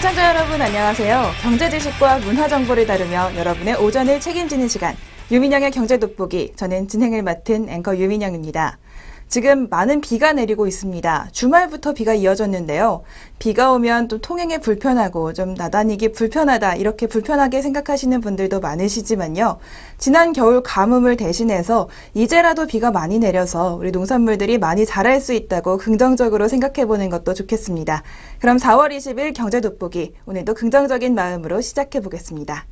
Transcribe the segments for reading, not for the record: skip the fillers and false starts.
시청자 여러분 안녕하세요. 경제 지식과 문화 정보를 다루며 여러분의 오전을 책임지는 시간 유민영의 경제 돋보기. 저는 진행을 맡은 앵커 유민영입니다. 지금 많은 비가 내리고 있습니다. 주말부터 비가 이어졌는데요. 비가 오면 또 통행에 불편하고 좀 나다니기 불편하다 이렇게 불편하게 생각하시는 분들도 많으시지만요. 지난 겨울 가뭄을 대신해서 이제라도 비가 많이 내려서 우리 농산물들이 많이 자랄 수 있다고 긍정적으로 생각해보는 것도 좋겠습니다. 그럼 4월 20일 경제 돋보기 오늘도 긍정적인 마음으로 시작해보겠습니다.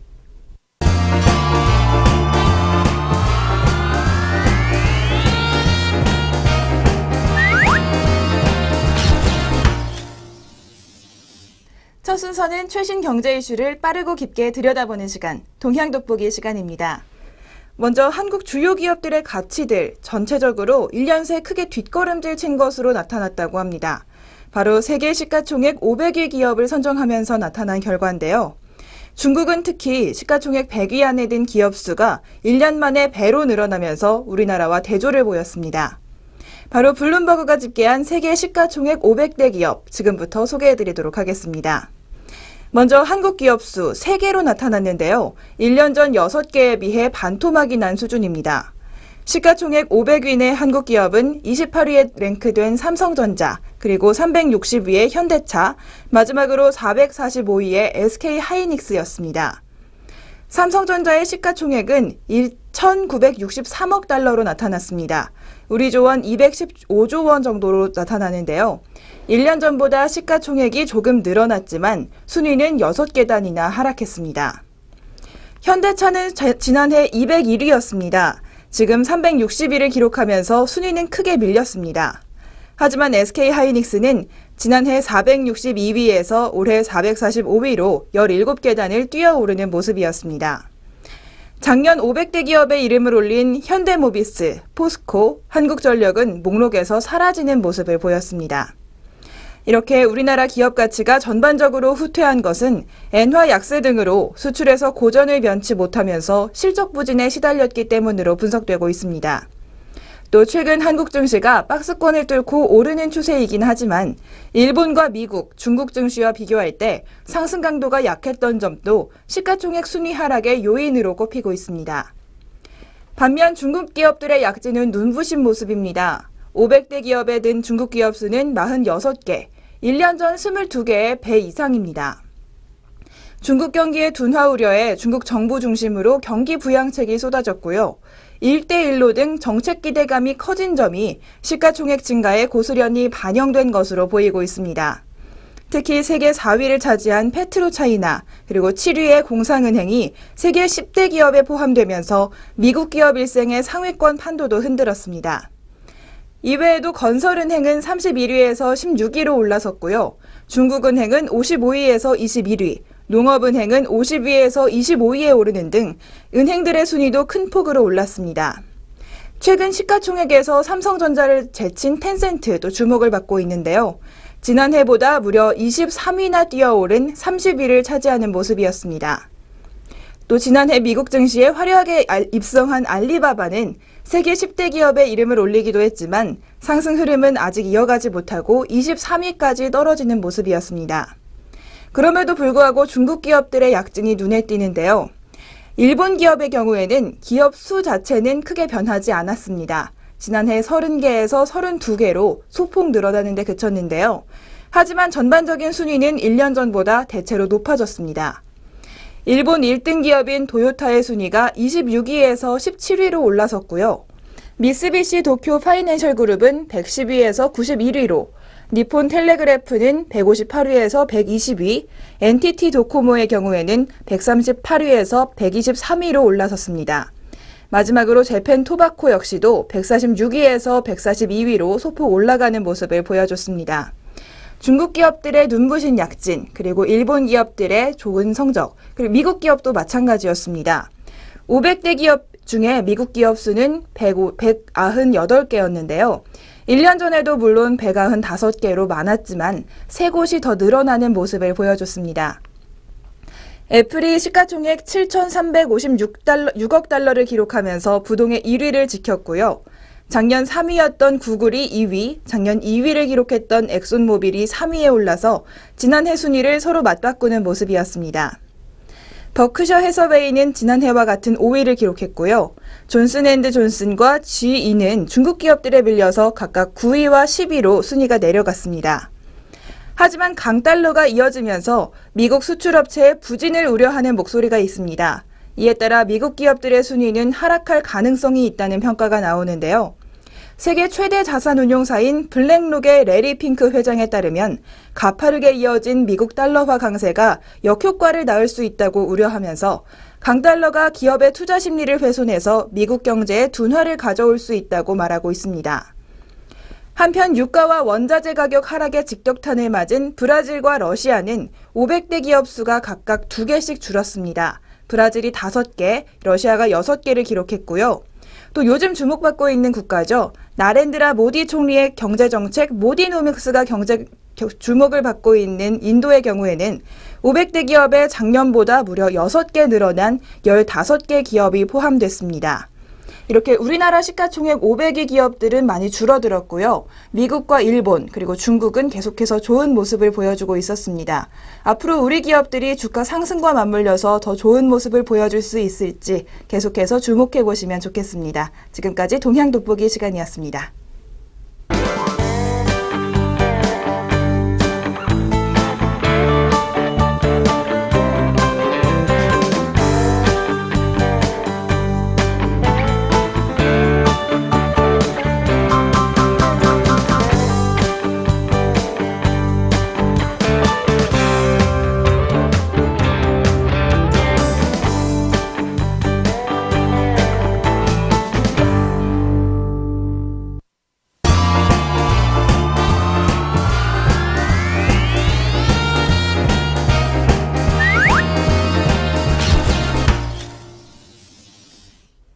첫 순서는 최신 경제 이슈를 빠르고 깊게 들여다보는 시간, 동향 돋보기 시간입니다. 먼저 한국 주요 기업들의 가치들 전체적으로 1년 새 크게 뒷걸음질 친 것으로 나타났다고 합니다. 바로 세계 시가총액 500위 기업을 선정하면서 나타난 결과인데요. 중국은 특히 시가총액 100위 안에 든 기업 수가 1년 만에 배로 늘어나면서 우리나라와 대조를 보였습니다. 바로 블룸버그가 집계한 세계 시가총액 500대 기업, 지금부터 소개해드리도록 하겠습니다. 먼저 한국 기업 수 3개로 나타났는데요. 1년 전 6개에 비해 반토막이 난 수준입니다. 시가총액 500위 내 한국 기업은 28위에 랭크된 삼성전자, 그리고 360위에 현대차, 마지막으로 445위에 SK하이닉스였습니다. 삼성전자의 시가총액은 1,963억 달러로 나타났습니다. 우리 조원 215조 원 정도로 나타나는데요. 1년 전보다 시가총액이 조금 늘어났지만 순위는 6계단이나 하락했습니다. 현대차는 지난해 201위였습니다. 지금 360위를 기록하면서 순위는 크게 밀렸습니다. 하지만 SK하이닉스는 지난해 462위에서 올해 445위로 17계단을 뛰어오르는 모습이었습니다. 작년 500대 기업의 이름을 올린 현대모비스, 포스코, 한국전력은 목록에서 사라지는 모습을 보였습니다. 이렇게 우리나라 기업 가치가 전반적으로 후퇴한 것은 엔화 약세 등으로 수출에서 고전을 면치 못하면서 실적 부진에 시달렸기 때문으로 분석되고 있습니다. 또 최근 한국 증시가 박스권을 뚫고 오르는 추세이긴 하지만 일본과 미국, 중국 증시와 비교할 때 상승 강도가 약했던 점도 시가총액 순위 하락의 요인으로 꼽히고 있습니다. 반면 중국 기업들의 약진은 눈부신 모습입니다. 500대 기업에 든 중국 기업 수는 46개, 1년 전 22개의 배 이상입니다. 중국 경기의 둔화 우려에 중국 정부 중심으로 경기 부양책이 쏟아졌고요. 1대1로 등 정책 기대감이 커진 점이 시가총액 증가에 고스란히 반영된 것으로 보이고 있습니다. 특히 세계 4위를 차지한 페트로차이나 그리고 7위의 공상은행이 세계 10대 기업에 포함되면서 미국 기업 일생의 상위권 판도도 흔들었습니다. 이외에도 건설은행은 31위에서 16위로 올라섰고요. 중국은행은 55위에서 21위, 농업은행은 50위에서 25위에 오르는 등 은행들의 순위도 큰 폭으로 올랐습니다. 최근 시가총액에서 삼성전자를 제친 텐센트도 주목을 받고 있는데요. 지난해보다 무려 23위나 뛰어오른 30위를 차지하는 모습이었습니다. 또 지난해 미국 증시에 화려하게 입성한 알리바바는 세계 10대 기업의 이름을 올리기도 했지만 상승 흐름은 아직 이어가지 못하고 23위까지 떨어지는 모습이었습니다. 그럼에도 불구하고 중국 기업들의 약진이 눈에 띄는데요. 일본 기업의 경우에는 기업 수 자체는 크게 변하지 않았습니다. 지난해 30개에서 32개로 소폭 늘어나는 데 그쳤는데요. 하지만 전반적인 순위는 1년 전보다 대체로 높아졌습니다. 일본 1등 기업인 도요타의 순위가 26위에서 17위로 올라섰고요. 미쓰비시 도쿄 파이낸셜 그룹은 110위에서 91위로, 니폰 텔레그래프는 158위에서 120위, NTT 도코모의 경우에는 138위에서 123위로 올라섰습니다. 마지막으로 재팬 토바코 역시도 146위에서 142위로 소폭 올라가는 모습을 보여줬습니다. 중국 기업들의 눈부신 약진, 그리고 일본 기업들의 좋은 성적, 그리고 미국 기업도 마찬가지였습니다. 500대 기업 중에 미국 기업 수는 198개였는데요. 1년 전에도 물론 195개로 많았지만 3곳이 더 늘어나는 모습을 보여줬습니다. 애플이 시가총액 7,356억 달러를 기록하면서 부동의 1위를 지켰고요. 작년 3위였던 구글이 2위, 작년 2위를 기록했던 엑손모빌이 3위에 올라서 지난해 순위를 서로 맞바꾸는 모습이었습니다. 버크셔 해서웨이는 지난해와 같은 5위를 기록했고요. 존슨앤드존슨과 GE는 중국 기업들에 밀려서 각각 9위와 10위로 순위가 내려갔습니다. 하지만 강달러가 이어지면서 미국 수출업체의 부진을 우려하는 목소리가 있습니다. 이에 따라 미국 기업들의 순위는 하락할 가능성이 있다는 평가가 나오는데요. 세계 최대 자산운용사인 블랙록의 레리 핑크 회장에 따르면 가파르게 이어진 미국 달러화 강세가 역효과를 낳을 수 있다고 우려하면서 강달러가 기업의 투자 심리를 훼손해서 미국 경제에 둔화를 가져올 수 있다고 말하고 있습니다. 한편 유가와 원자재 가격 하락의 직격탄을 맞은 브라질과 러시아는 500대 기업 수가 각각 2개씩 줄었습니다. 브라질이 5개, 러시아가 6개를 기록했고요. 또 요즘 주목받고 있는 국가죠. 나렌드라 모디 총리의 경제정책 모디노믹스가 주목을 받고 있는 인도의 경우에는 500대 기업에 작년보다 무려 6개 늘어난 15개 기업이 포함됐습니다. 이렇게 우리나라 시가총액 500위 기업들은 많이 줄어들었고요. 미국과 일본 그리고 중국은 계속해서 좋은 모습을 보여주고 있었습니다. 앞으로 우리 기업들이 주가 상승과 맞물려서 더 좋은 모습을 보여줄 수 있을지 계속해서 주목해 보시면 좋겠습니다. 지금까지 동향돋보기 시간이었습니다.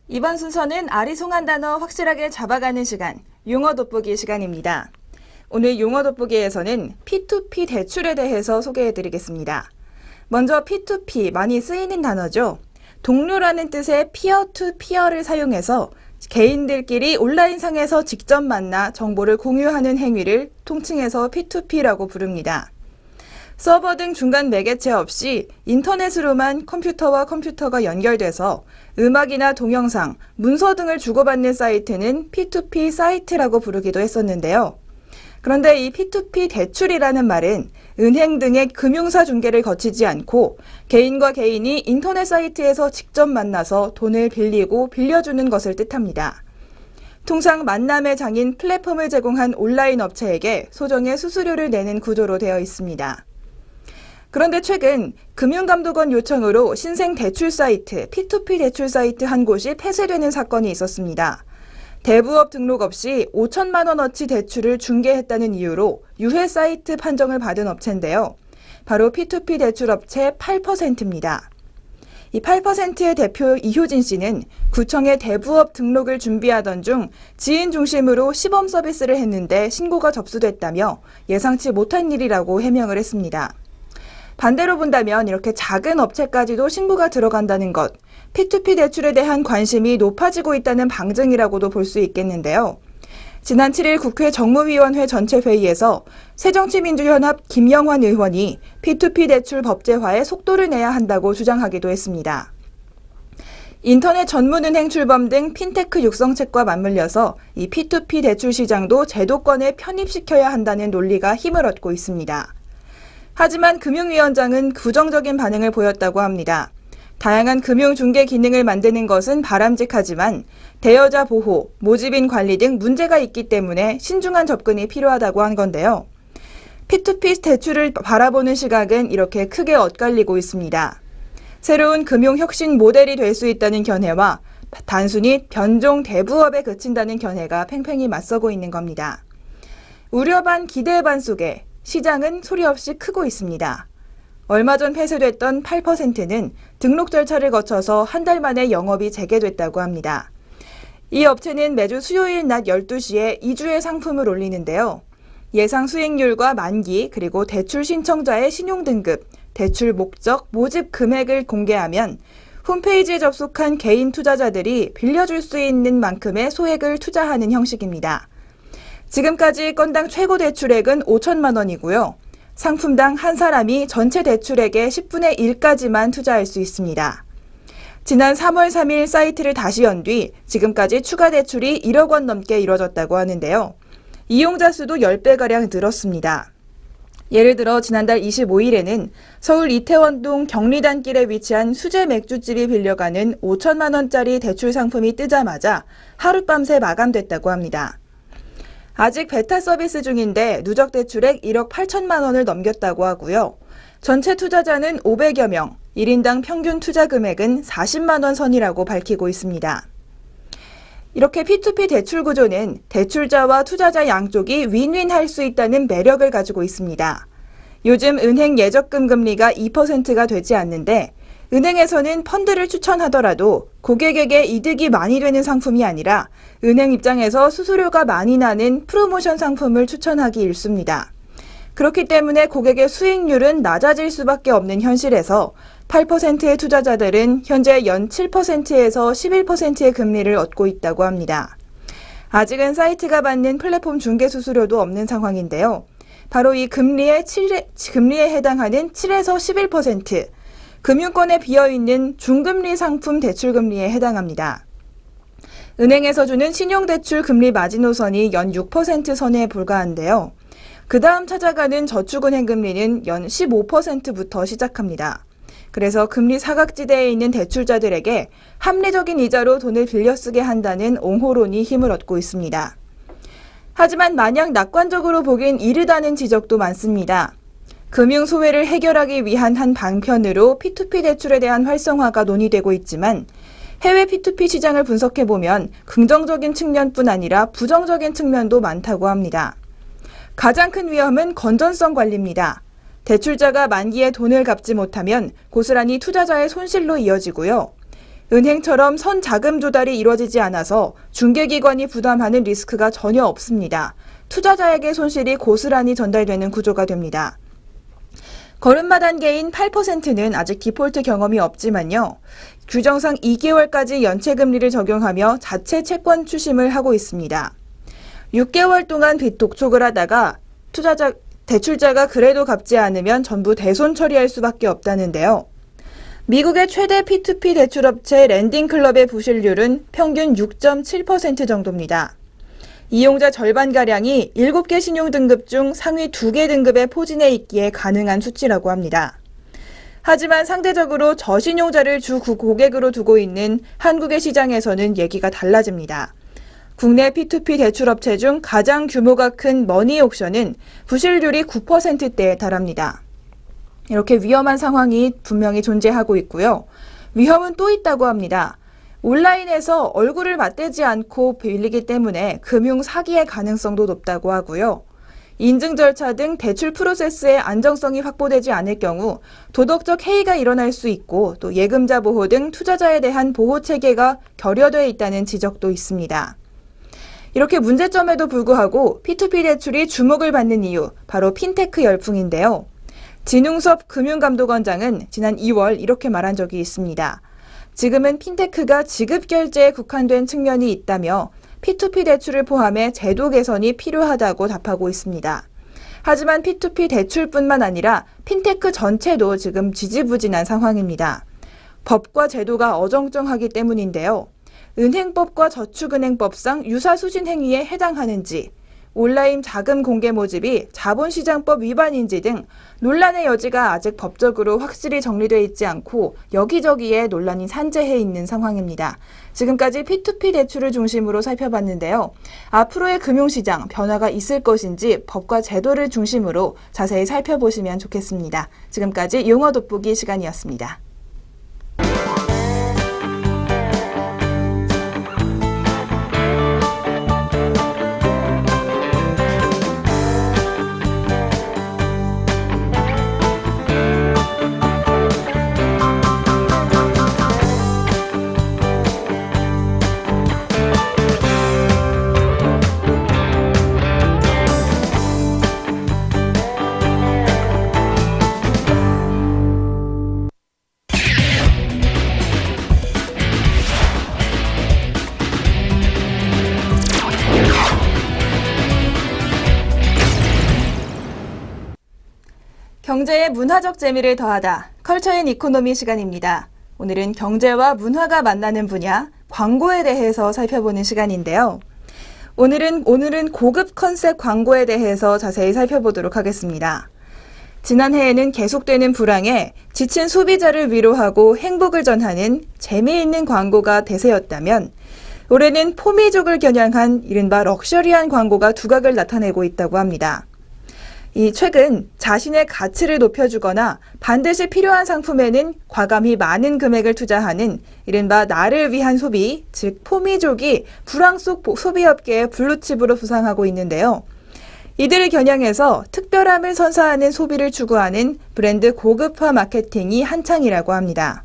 이번 순서는 아리송한 단어 확실하게 잡아가는 시간, 용어 돋보기 시간입니다. 오늘 용어 돋보기에서는 P2P 대출에 대해서 소개해드리겠습니다. 먼저 P2P 많이 쓰이는 단어죠. 동료라는 뜻의 피어 투 피어를 사용해서 개인들끼리 온라인상에서 직접 만나 정보를 공유하는 행위를 통칭해서 P2P라고 부릅니다. 서버 등 중간 매개체 없이 인터넷으로만 컴퓨터와 컴퓨터가 연결돼서 음악이나 동영상, 문서 등을 주고받는 사이트는 P2P 사이트라고 부르기도 했었는데요. 그런데 이 P2P 대출이라는 말은 은행 등의 금융사 중개를 거치지 않고 개인과 개인이 인터넷 사이트에서 직접 만나서 돈을 빌리고 빌려주는 것을 뜻합니다. 통상 만남의 장인 플랫폼을 제공한 온라인 업체에게 소정의 수수료를 내는 구조로 되어 있습니다. 그런데 최근 금융감독원 요청으로 신생 대출 사이트, P2P 대출 사이트 한 곳이 폐쇄되는 사건이 있었습니다. 대부업 등록 없이 5천만 원어치 대출을 중개했다는 이유로 유해 사이트 판정을 받은 업체인데요. 바로 P2P 대출 업체 8%입니다. 이 8%의 대표 이효진 씨는 구청에 대부업 등록을 준비하던 중 지인 중심으로 시범 서비스를 했는데 신고가 접수됐다며 예상치 못한 일이라고 해명을 했습니다. 반대로 본다면 이렇게 작은 업체까지도 신고가 들어간다는 것, P2P 대출에 대한 관심이 높아지고 있다는 방증이라고도 볼 수 있겠는데요. 지난 7일 국회 정무위원회 전체 회의에서 새정치민주연합 김영환 의원이 P2P 대출 법제화에 속도를 내야 한다고 주장하기도 했습니다. 인터넷 전문은행 출범 등 핀테크 육성책과 맞물려서 이 P2P 대출 시장도 제도권에 편입시켜야 한다는 논리가 힘을 얻고 있습니다. 하지만 금융위원장은 부정적인 반응을 보였다고 합니다. 다양한 금융중개 기능을 만드는 것은 바람직하지만 대여자 보호, 모집인 관리 등 문제가 있기 때문에 신중한 접근이 필요하다고 한 건데요. P2P 대출을 바라보는 시각은 이렇게 크게 엇갈리고 있습니다. 새로운 금융혁신 모델이 될 수 있다는 견해와 단순히 변종 대부업에 그친다는 견해가 팽팽히 맞서고 있는 겁니다. 우려 반 기대 반 속에 시장은 소리 없이 크고 있습니다. 얼마 전 폐쇄됐던 8%는 등록 절차를 거쳐서 한 달 만에 영업이 재개됐다고 합니다. 이 업체는 매주 수요일 낮 12시에 2주의 상품을 올리는데요. 예상 수익률과 만기 그리고 대출 신청자의 신용등급, 대출 목적, 모집 금액을 공개하면 홈페이지에 접속한 개인 투자자들이 빌려줄 수 있는 만큼의 소액을 투자하는 형식입니다. 지금까지 건당 최고 대출액은 5천만 원이고요. 상품당 한 사람이 전체 대출액의 10분의 1까지만 투자할 수 있습니다. 지난 3월 3일 사이트를 다시 연 뒤 지금까지 추가 대출이 1억 원 넘게 이뤄졌다고 하는데요. 이용자 수도 10배가량 늘었습니다. 예를 들어 지난달 25일에는 서울 이태원동 경리단길에 위치한 수제 맥주집이 빌려가는 5천만 원짜리 대출 상품이 뜨자마자 하룻밤새 마감됐다고 합니다. 아직 베타 서비스 중인데 누적 대출액 1억 8천만 원을 넘겼다고 하고요. 전체 투자자는 500여 명, 1인당 평균 투자 금액은 40만 원 선이라고 밝히고 있습니다. 이렇게 P2P 대출 구조는 대출자와 투자자 양쪽이 윈윈할 수 있다는 매력을 가지고 있습니다. 요즘 은행 예적금 금리가 2%가 되지 않는데 은행에서는 펀드를 추천하더라도 고객에게 이득이 많이 되는 상품이 아니라 은행 입장에서 수수료가 많이 나는 프로모션 상품을 추천하기 일쑤입니다. 그렇기 때문에 고객의 수익률은 낮아질 수밖에 없는 현실에서 8%의 투자자들은 현재 연 7%에서 11%의 금리를 얻고 있다고 합니다. 아직은 사이트가 받는 플랫폼 중개 수수료도 없는 상황인데요. 바로 이 금리에 해당하는 7에서 11%, 금융권에 비어있는 중금리 상품 대출금리에 해당합니다. 은행에서 주는 신용대출 금리 마지노선이 연 6% 선에 불과한데요. 그 다음 찾아가는 저축은행 금리는 연 15%부터 시작합니다. 그래서 금리 사각지대에 있는 대출자들에게 합리적인 이자로 돈을 빌려 쓰게 한다는 옹호론이 힘을 얻고 있습니다. 하지만 마냥 낙관적으로 보긴 이르다는 지적도 많습니다. 금융 소외를 해결하기 위한 한 방편으로 P2P 대출에 대한 활성화가 논의되고 있지만 해외 P2P 시장을 분석해보면 긍정적인 측면뿐 아니라 부정적인 측면도 많다고 합니다. 가장 큰 위험은 건전성 관리입니다. 대출자가 만기에 돈을 갚지 못하면 고스란히 투자자의 손실로 이어지고요. 은행처럼 선자금 조달이 이루어지지 않아서 중개기관이 부담하는 리스크가 전혀 없습니다. 투자자에게 손실이 고스란히 전달되는 구조가 됩니다. 걸음마 단계인 8%는 아직 디폴트 경험이 없지만요. 규정상 2개월까지 연체금리를 적용하며 자체 채권 추심을 하고 있습니다. 6개월 동안 빚 독촉을 하다가 대출자가 그래도 갚지 않으면 전부 대손 처리할 수밖에 없다는데요. 미국의 최대 P2P 대출업체 랜딩클럽의 부실률은 평균 6.7% 정도입니다. 이용자 절반가량이 7개 신용등급 중 상위 2개 등급에 포진해 있기에 가능한 수치라고 합니다. 하지만 상대적으로 저신용자를 주 고객으로 두고 있는 한국의 시장에서는 얘기가 달라집니다. 국내 P2P 대출업체 중 가장 규모가 큰 머니옥션은 부실률이 9%대에 달합니다. 이렇게 위험한 상황이 분명히 존재하고 있고요. 위험은 또 있다고 합니다. 온라인에서 얼굴을 맞대지 않고 빌리기 때문에 금융 사기의 가능성도 높다고 하고요. 인증 절차 등 대출 프로세스의 안정성이 확보되지 않을 경우 도덕적 해이가 일어날 수 있고 또 예금자 보호 등 투자자에 대한 보호 체계가 결여되어 있다는 지적도 있습니다. 이렇게 문제점에도 불구하고 P2P 대출이 주목을 받는 이유, 바로 핀테크 열풍인데요. 진웅섭 금융감독원장은 지난 2월 이렇게 말한 적이 있습니다. 지금은 핀테크가 지급 결제에 국한된 측면이 있다며 P2P 대출을 포함해 제도 개선이 필요하다고 답하고 있습니다. 하지만 P2P 대출뿐만 아니라 핀테크 전체도 지금 지지부진한 상황입니다. 법과 제도가 어정쩡하기 때문인데요. 은행법과 저축은행법상 유사수진 행위에 해당하는지, 온라인 자금 공개 모집이 자본시장법 위반인지 등 논란의 여지가 아직 법적으로 확실히 정리되어 있지 않고 여기저기에 논란이 산재해 있는 상황입니다. 지금까지 P2P 대출을 중심으로 살펴봤는데요. 앞으로의 금융시장 변화가 있을 것인지 법과 제도를 중심으로 자세히 살펴보시면 좋겠습니다. 지금까지 용어 돋보기 시간이었습니다. 경제의 문화적 재미를 더하다. 컬처 앤 이코노미 시간입니다. 오늘은 경제와 문화가 만나는 분야, 광고에 대해서 살펴보는 시간인데요. 오늘은 고급 컨셉 광고에 대해서 자세히 살펴보도록 하겠습니다. 지난해에는 계속되는 불황에 지친 소비자를 위로하고 행복을 전하는 재미있는 광고가 대세였다면 올해는 포미족을 겨냥한 이른바 럭셔리한 광고가 두각을 나타내고 있다고 합니다. 최근 자신의 가치를 높여주거나 반드시 필요한 상품에는 과감히 많은 금액을 투자하는 이른바 나를 위한 소비, 즉 포미족이 불황 속 소비업계의 블루칩으로 부상하고 있는데요. 이들을 겨냥해서 특별함을 선사하는 소비를 추구하는 브랜드 고급화 마케팅이 한창이라고 합니다.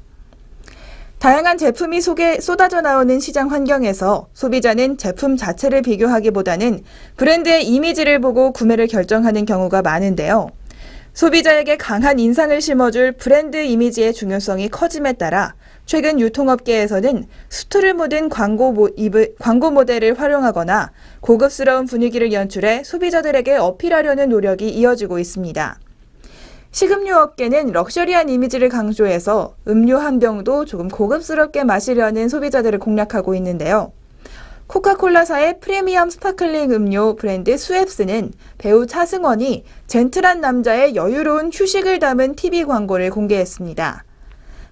다양한 제품이 쏟아져 나오는 시장 환경에서 소비자는 제품 자체를 비교하기보다는 브랜드의 이미지를 보고 구매를 결정하는 경우가 많은데요. 소비자에게 강한 인상을 심어줄 브랜드 이미지의 중요성이 커짐에 따라 최근 유통업계에서는 수트를 묻은 광고 모델을 활용하거나 고급스러운 분위기를 연출해 소비자들에게 어필하려는 노력이 이어지고 있습니다. 식음료 업계는 럭셔리한 이미지를 강조해서 음료 한 병도 조금 고급스럽게 마시려는 소비자들을 공략하고 있는데요. 코카콜라사의 프리미엄 스파클링 음료 브랜드 수엡스는 배우 차승원이 젠틀한 남자의 여유로운 휴식을 담은 TV 광고를 공개했습니다.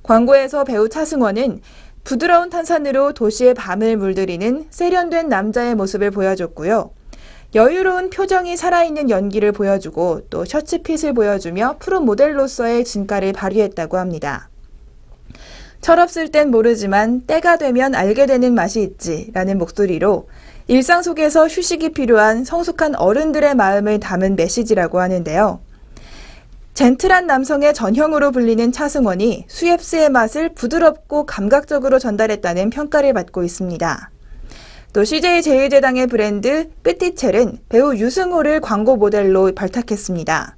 광고에서 배우 차승원은 부드러운 탄산으로 도시의 밤을 물들이는 세련된 남자의 모습을 보여줬고요. 여유로운 표정이 살아있는 연기를 보여주고 또 셔츠핏을 보여주며 프로 모델로서의 진가를 발휘했다고 합니다. 철없을 땐 모르지만 때가 되면 알게 되는 맛이 있지 라는 목소리로 일상 속에서 휴식이 필요한 성숙한 어른들의 마음을 담은 메시지라고 하는데요. 젠틀한 남성의 전형으로 불리는 차승원이 수엡스의 맛을 부드럽고 감각적으로 전달했다는 평가를 받고 있습니다. 또 CJ제일제당의 브랜드 삐띠첼은 배우 유승호를 광고 모델로 발탁했습니다.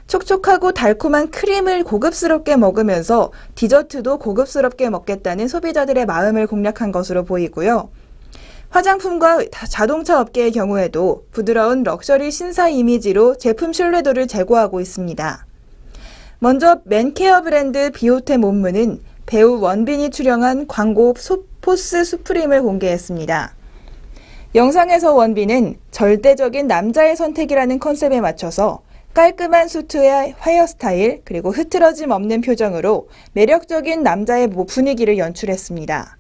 촉촉하고 달콤한 크림을 고급스럽게 먹으면서 디저트도 고급스럽게 먹겠다는 소비자들의 마음을 공략한 것으로 보이고요. 화장품과 자동차 업계의 경우에도 부드러운 럭셔리 신사 이미지로 제품 신뢰도를 제고하고 있습니다. 먼저 맨케어 브랜드 비오템 몬무는 배우 원빈이 출연한 광고 포스 수프림을 공개했습니다. 영상에서 원빈은 절대적인 남자의 선택이라는 컨셉에 맞춰서 깔끔한 수트의 헤어스타일 그리고 흐트러짐 없는 표정으로 매력적인 남자의 분위기를 연출했습니다.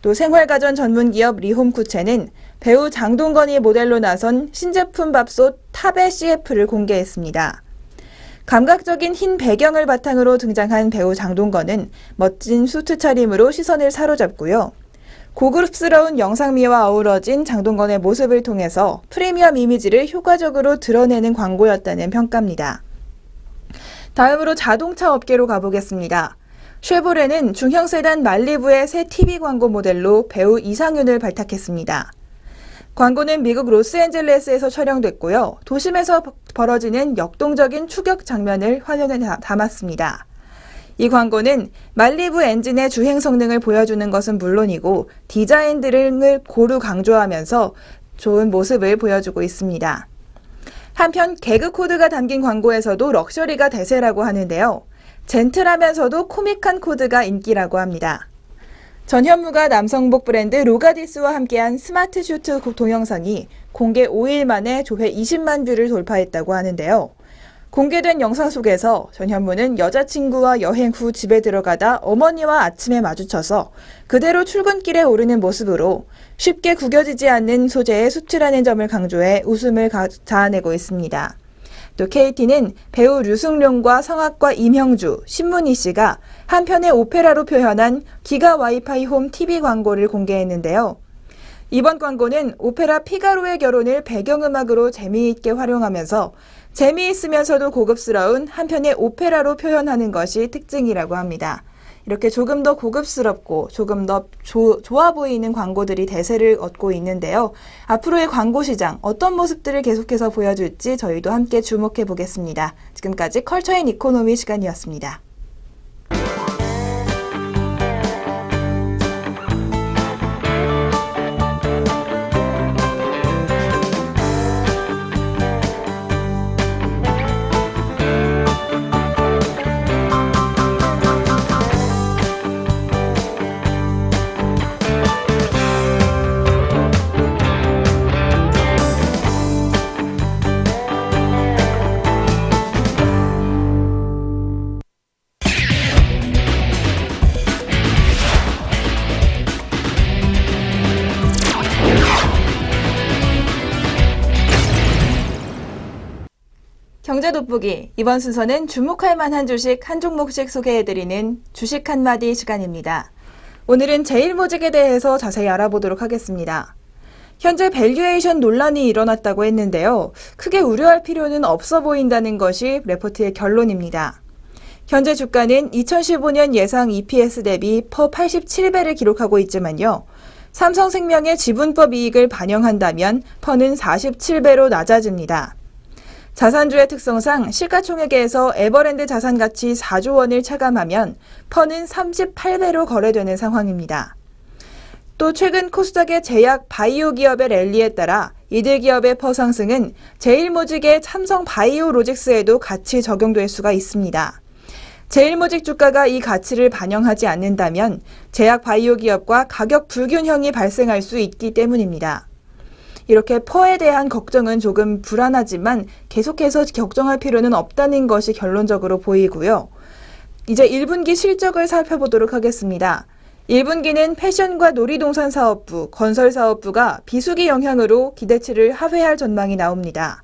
또 생활가전 전문기업 리홈쿠체는 배우 장동건이 모델로 나선 신제품 밥솥 탑의 CF를 공개했습니다. 감각적인 흰 배경을 바탕으로 등장한 배우 장동건은 멋진 수트 차림으로 시선을 사로잡고요. 고급스러운 영상미와 어우러진 장동건의 모습을 통해서 프리미엄 이미지를 효과적으로 드러내는 광고였다는 평가입니다. 다음으로 자동차 업계로 가보겠습니다. 쉐보레는 중형 세단 말리부의 새 TV 광고 모델로 배우 이상윤을 발탁했습니다. 광고는 미국 로스앤젤레스에서 촬영됐고요. 도심에서 벌어지는 역동적인 추격 장면을 화면에 담았습니다. 이 광고는 말리부 엔진의 주행 성능을 보여주는 것은 물론이고 디자인 등을 고루 강조하면서 좋은 모습을 보여주고 있습니다. 한편 개그 코드가 담긴 광고에서도 럭셔리가 대세라고 하는데요. 젠틀하면서도 코믹한 코드가 인기라고 합니다. 전현무가 남성복 브랜드 로가디스와 함께한 스마트 슈트 동영상이 공개 5일 만에 조회 20만 뷰를 돌파했다고 하는데요. 공개된 영상 속에서 전현무는 여자친구와 여행 후 집에 들어가다 어머니와 아침에 마주쳐서 그대로 출근길에 오르는 모습으로 쉽게 구겨지지 않는 소재의 수트라는 점을 강조해 웃음을 자아내고 있습니다. 또 KT는 배우 류승룡과 성악가 임형주, 신문희 씨가 한편의 오페라로 표현한 기가 와이파이 홈 TV 광고를 공개했는데요. 이번 광고는 오페라 피가로의 결혼을 배경음악으로 재미있게 활용하면서 재미있으면서도 고급스러운 한편의 오페라로 표현하는 것이 특징이라고 합니다. 이렇게 조금 더 고급스럽고 조금 더 좋아 보이는 광고들이 대세를 얻고 있는데요. 앞으로의 광고 시장 어떤 모습들을 계속해서 보여줄지 저희도 함께 주목해 보겠습니다. 지금까지 컬처 앤 이코노미 시간이었습니다. 경제 돋보기, 이번 순서는 주목할 만한 주식 한 종목씩 소개해드리는 주식 한마디 시간입니다. 오늘은 제일모직에 대해서 자세히 알아보도록 하겠습니다. 현재 밸류에이션 논란이 일어났다고 했는데요. 크게 우려할 필요는 없어 보인다는 것이 레포트의 결론입니다. 현재 주가는 2015년 예상 EPS 대비 퍼 87배를 기록하고 있지만요. 삼성생명의 지분법 이익을 반영한다면 퍼는 47배로 낮아집니다. 자산주의 특성상 시가총액에서 에버랜드 자산가치 4조 원을 차감하면 퍼는 38배로 거래되는 상황입니다. 또 최근 코스닥의 제약 바이오 기업의 랠리에 따라 이들 기업의 퍼 상승은 제일모직의 삼성 바이오로직스에도 같이 적용될 수가 있습니다. 제일모직 주가가 이 가치를 반영하지 않는다면 제약 바이오 기업과 가격 불균형이 발생할 수 있기 때문입니다. 이렇게 퍼에 대한 걱정은 조금 불안하지만 계속해서 걱정할 필요는 없다는 것이 결론적으로 보이고요. 이제 1분기 실적을 살펴보도록 하겠습니다. 1분기는 패션과 놀이동산 사업부, 건설 사업부가 비수기 영향으로 기대치를 하회할 전망이 나옵니다.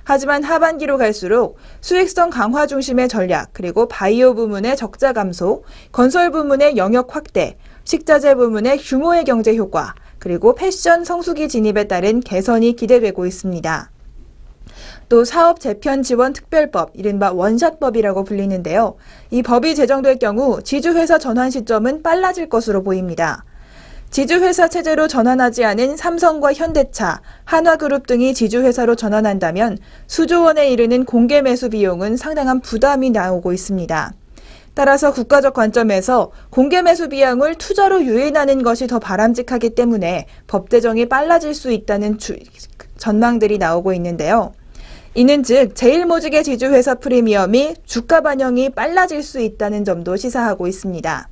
하지만 하반기로 갈수록 수익성 강화 중심의 전략, 그리고 바이오 부문의 적자 감소, 건설 부문의 영역 확대, 식자재 부문의 규모의 경제 효과, 그리고 패션 성수기 진입에 따른 개선이 기대되고 있습니다. 또 사업 재편 지원 특별법, 이른바 원샷법이라고 불리는데요. 이 법이 제정될 경우 지주회사 전환 시점은 빨라질 것으로 보입니다. 지주회사 체제로 전환하지 않은 삼성과 현대차, 한화그룹 등이 지주회사로 전환한다면 수조 원에 이르는 공개 매수 비용은 상당한 부담이 나오고 있습니다. 따라서 국가적 관점에서 공개 매수 비용을 투자로 유인하는 것이 더 바람직하기 때문에 법 제정이 빨라질 수 있다는 전망들이 나오고 있는데요. 이는 즉 제일모직의 지주회사 프리미엄이 주가 반영이 빨라질 수 있다는 점도 시사하고 있습니다.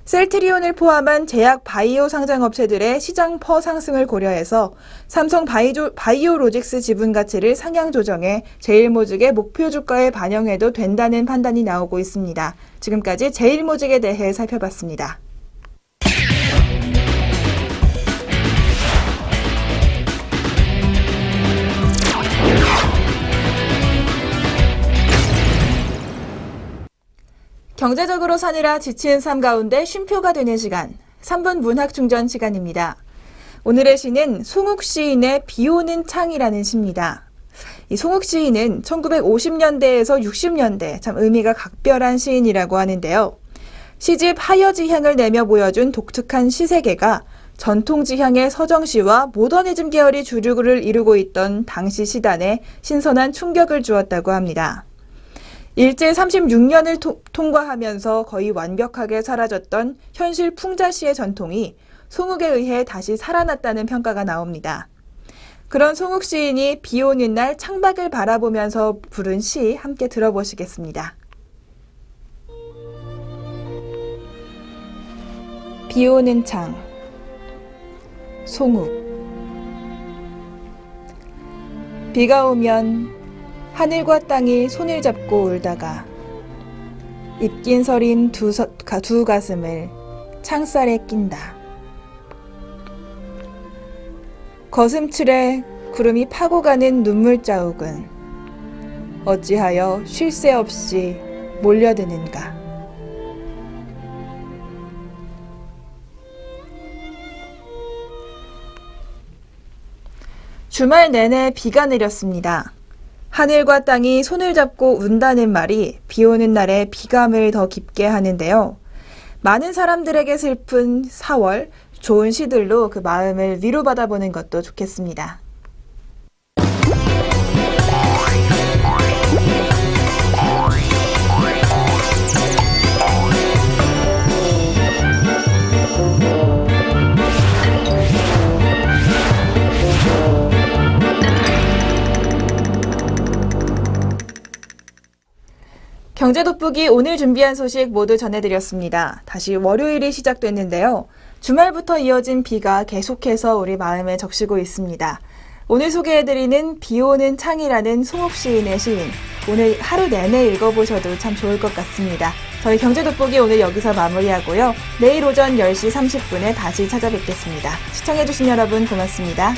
셀트리온을 포함한 제약 바이오 상장업체들의 시장 퍼 상승을 고려해서 삼성 바이오로직스 지분 가치를 상향 조정해 제일모직의 목표 주가에 반영해도 된다는 판단이 나오고 있습니다. 지금까지 제일모직에 대해 살펴봤습니다. 경제적으로 사느라 지친 삶 가운데 쉼표가 되는 시간, 3분 문학 충전 시간입니다. 오늘의 시는 송욱 시인의 비 오는 창이라는 시입니다. 이 송욱 시인은 1950년대에서 60년대 참 의미가 각별한 시인이라고 하는데요. 시집 하여지향을 내며 보여준 독특한 시세계가 전통지향의 서정시와 모더니즘 계열이 주류를 이루고 있던 당시 시단에 신선한 충격을 주었다고 합니다. 일제 36년을 통과하면서 거의 완벽하게 사라졌던 현실 풍자시의 전통이 송욱에 의해 다시 살아났다는 평가가 나옵니다. 그런 송욱 시인이 비 오는 날 창밖을 바라보면서 부른 시 함께 들어보시겠습니다. 비 오는 창, 송욱. 비가 오면 하늘과 땅이 손을 잡고 울다가 입긴 서린 두 가슴을 창살에 낀다. 거슴틀에 구름이 파고 가는 눈물 자욱은 어찌하여 쉴 새 없이 몰려드는가. 주말 내내 비가 내렸습니다. 하늘과 땅이 손을 잡고 운다는 말이 비 오는 날에 비감을 더 깊게 하는데요. 많은 사람들에게 슬픈 4월, 좋은 시들로 그 마음을 위로받아 보는 것도 좋겠습니다. 경제 돋보기 오늘 준비한 소식 모두 전해드렸습니다. 다시 월요일이 시작됐는데요. 주말부터 이어진 비가 계속해서 우리 마음에 적시고 있습니다. 오늘 소개해드리는 비 오는 창이라는 송욱 시인의 시인. 오늘 하루 내내 읽어보셔도 참 좋을 것 같습니다. 저희 경제 돋보기 오늘 여기서 마무리하고요. 내일 오전 10시 30분에 다시 찾아뵙겠습니다. 시청해주신 여러분 고맙습니다.